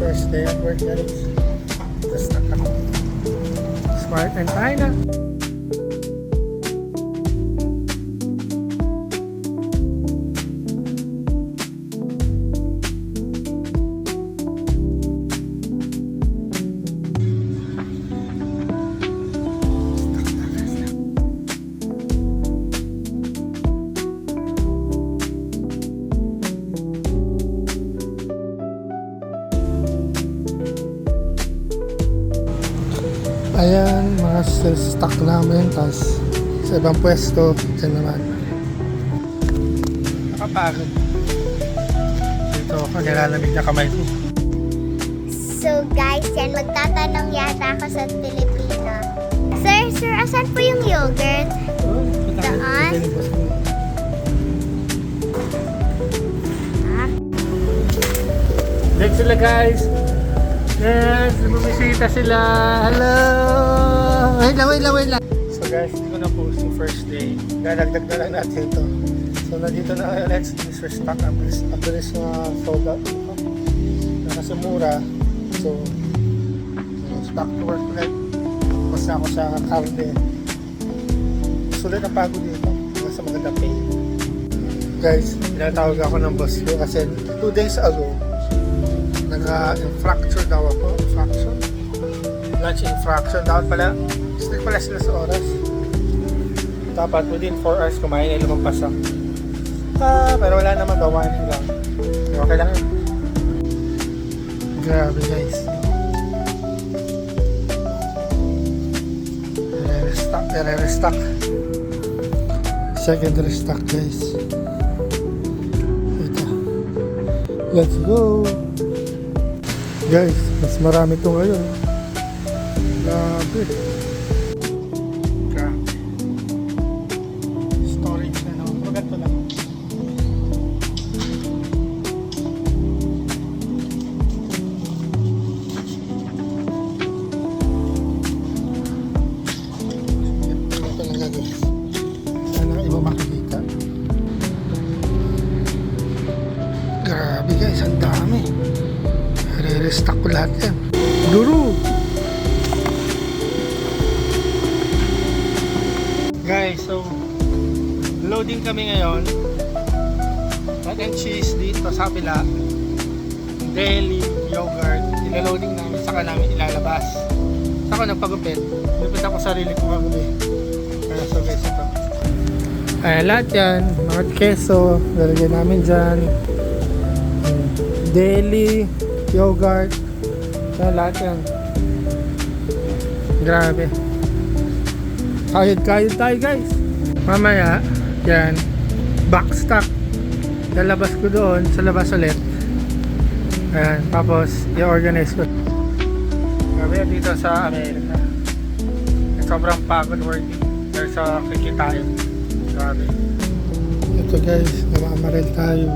first day at work, guys. Basta ako. Smart and fine na. Ayan, mga stock namin. Tapos sa ibang pwesto, dyan naman. Nakapagod. Dito ako, nilalamig na kamay ko. So guys, yan, magtatanong yata ako sa Pilipino. Sir, asan po yung yogurt? Daan? Next sila, guys. Yes, bumisita sila. Hello! Wait lang. So guys, hindi ko na post yung first day. Dadagdag na lang natin ito. So nandito na kayo. Let's restock. Ang bilis na sold out dito. Kasi mura. So, stock to work ulit. Tapos na ako sa karne. Sulit ang pagod dito. Nasa maganda pay. Guys, pinatawag ako ng boss ko kasi 2 days ago, nag-infracture daw ako. Lunch infraction. Strict pala sila sa oras. Dapat within 4 hours kumain ay lumampas ako. Pero wala naman daw. Warning lang. Okay lang yun. Grabe, guys. Restock. Second restock, guys. Ito. Let's go. Guys, mas marami ito ngayon. Grabe. Storage na naman. Magat lang. Ito na nga, guys. Sana iba makikita. Grabe, guys. Ang dami. Re-restock ko lahat yan. Duro! Guys, so loading kami ngayon. Mac and cheese dito sa kapila. Deli, yogurt. Ila-loading namin, saka namin ilalabas. Saka nagpagupit. Lupit ako sarili ko kagabi. Kaya so guys, ito. Ayan, lahat yan. Mga keso. Lalagyan namin dyan. Deli, yogurt. Ayan, lahat yan. Grabe. Kayod tayo, guys. Mamaya, yan, backstock. Lalabas ko doon sa labas ulit. Ayan, tapos i-organize ko. Grabe, dito sa Amerika. Sobrang pagod working. Pero sa kikitain. Grabe. Ito, guys, namamaril tayo.